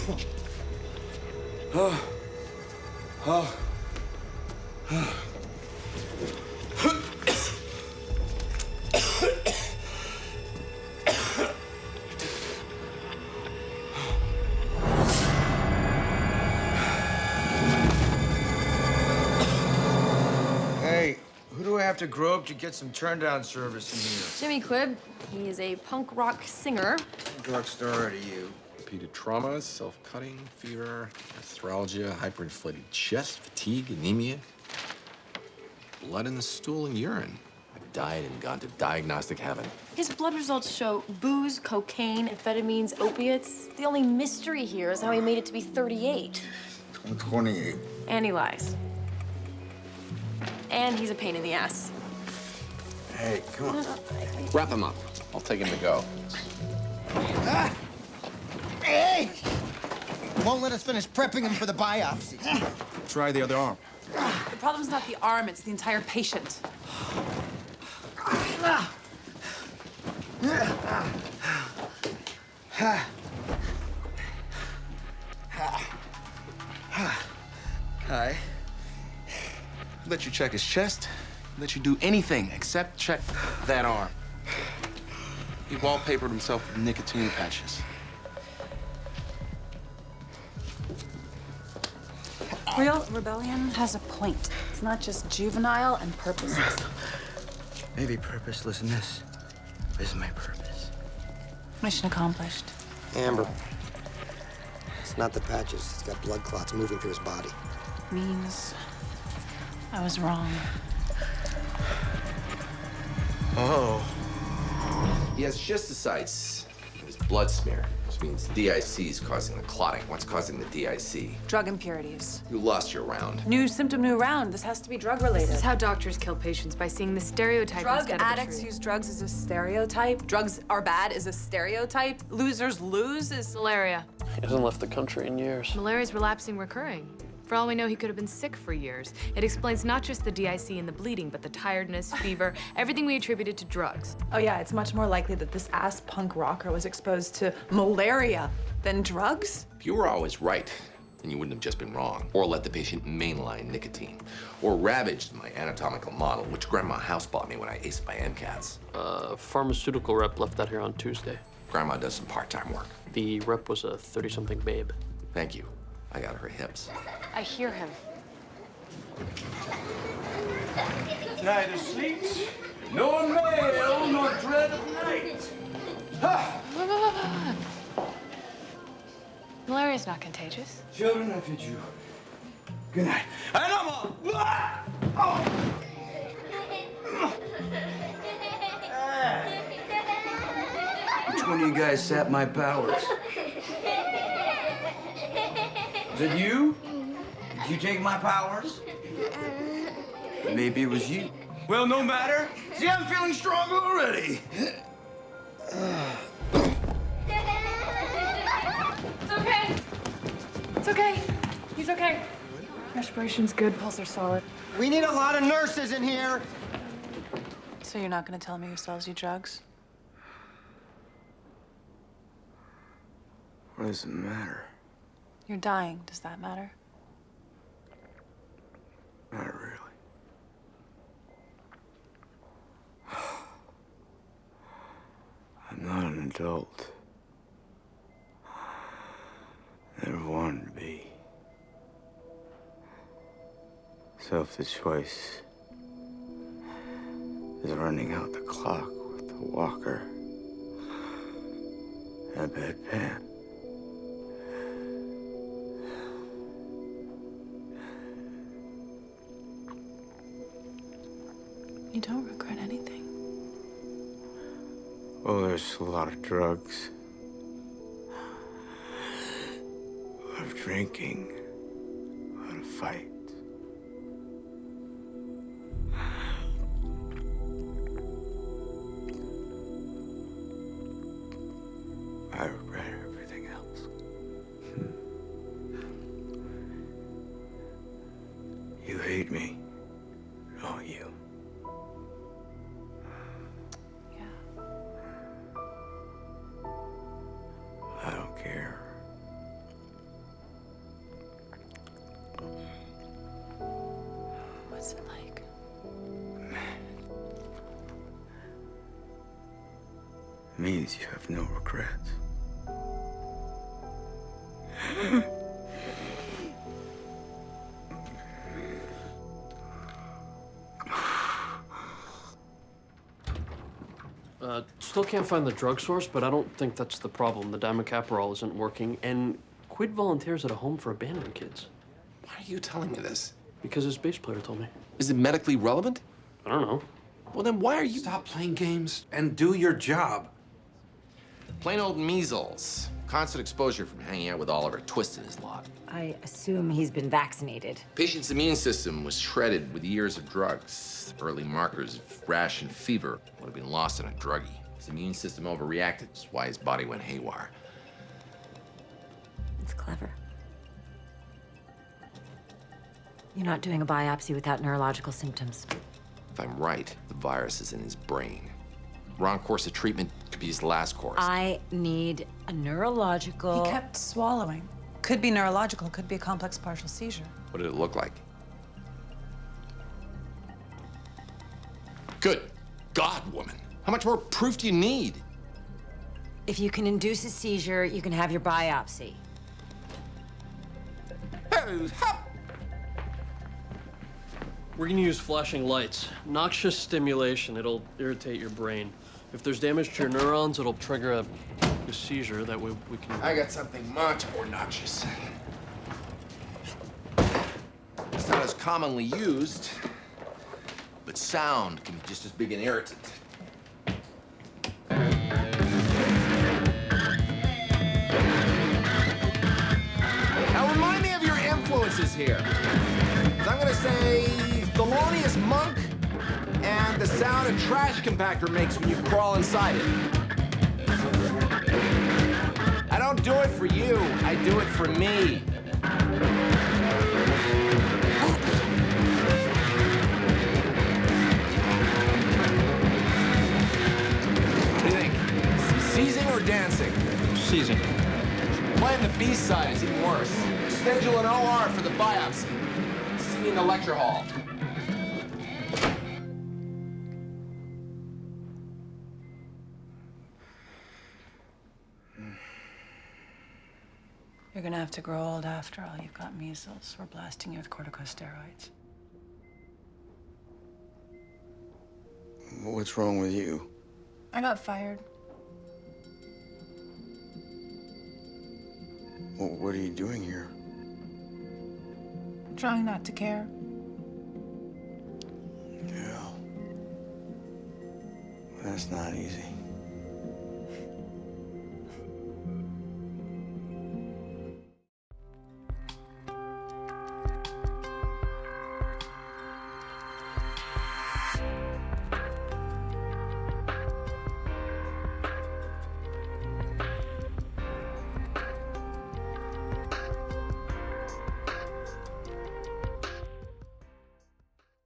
Hey, who do I have to grow up to get some turn-down service in here? Jimmy Quidd. He is a punk rock singer. Drugstore to you. Repeated traumas, self-cutting, fever, arthralgia, hyperinflated chest, fatigue, anemia, blood in the stool and urine. I've died and gone to diagnostic heaven. His blood results show booze, cocaine, amphetamines, opiates. The only mystery here is how he made it to be 38. I'm 28. And he lies. And he's a pain in the ass. Hey, come on. Wrap him up. I'll take him to go. Ah! Hey! Won't let us finish prepping him for the biopsy. Try the other arm. The problem's not the arm, it's the entire patient. Hi. Let you check his chest. Let you do anything except check that arm. He wallpapered himself with nicotine patches. Real rebellion has a point. It's not just juvenile and purposeless. Maybe purposelessness is my purpose. Mission accomplished. Amber. It's not the patches. He's got blood clots moving through his body. Means I was wrong. Oh. He has schistocytes in his blood smear, which means DIC is causing the clotting. What's causing the DIC? Drug impurities. You lost your round. New symptom, new round. This has to be drug-related. This is how doctors kill patients, by seeing the stereotype Drug instead of the addicts truth. use drugs as a stereotype. Drugs are bad is a stereotype. Losers lose is... Malaria. He hasn't left the country in years. Malaria's relapsing recurring. For all we know, he could have been sick for years. It explains not just the DIC and the bleeding, but the tiredness, fever, everything we attributed to drugs. Oh yeah, it's much more likely that this ass punk rocker was exposed to malaria than drugs. If you were always right, then you wouldn't have just been wrong, or let the patient mainline nicotine, or ravaged my anatomical model, which Grandma House bought me when I aced my MCATs. Pharmaceutical rep left that here on Tuesday. Grandma does some part-time work. The rep was a 30-something babe. Thank you. I got her hips. I hear him. Neither sleeps, nor mail, nor dread of night. Malaria's not contagious. Children, I bid you good night. And I'm on. Which one of you guys sapped my powers? Is it you? Did you take my powers? Maybe it was you. Well, no matter. See, I'm feeling stronger already. It's okay. It's okay. He's okay. Respiration's good, pulse are solid. We need a lot of nurses in here. So you're not gonna tell me who sells you drugs? What does it matter? You're dying. Does that matter? Not really. I'm not an adult. Never wanted to be. Selfish choice is running out the clock with the walker and a bedpan. You don't regret anything. Well, there's a lot of drugs, a lot of drinking, a lot of fight. I regret everything else. You hate me, don't you? I don't care. means you have no regrets. Still can't find the drug source, but I don't think that's the problem. The dimercaprol isn't working, and Quidd volunteers at a home for abandoned kids. Why are you telling me this? Because his bass player told me. Is it medically relevant? I don't know. Well, then why are you... Stop playing games and do your job. Plain old measles. Constant exposure from hanging out with Oliver, twisting his lot. I assume he's been vaccinated. Patient's immune system was shredded with years of drugs. Early markers of rash and fever would have been lost in a druggie. His immune system overreacted, which is why his body went haywire. It's clever. You're not doing a biopsy without neurological symptoms. If I'm right, the virus is in his brain. Wrong course of treatment could be his last course. I need a neurological... He kept swallowing. Could be neurological, could be a complex partial seizure. What did it look like? Good God, woman. How much more proof do you need? If you can induce a seizure, you can have your biopsy. We're gonna use flashing lights. Noxious stimulation, it'll irritate your brain. If there's damage to your neurons, it'll trigger a seizure. That way we can... I got something much more noxious. It's not as commonly used, but sound can be just as big an irritant. Now remind me of your influences here. 'Cause I'm gonna say Thelonious Monk and the sound a trash compactor makes when you crawl inside it. I don't do it for you, I do it for me. What do you think? Seizing or dancing? Seizing. Playing the B-side is even worse. Schedule an OR for the biopsy. See me in the lecture hall. You're gonna have to grow old after all. You've got measles. We're blasting you with corticosteroids. What's wrong with you? I got fired. What are you doing here? Trying not to care. Yeah. That's not easy.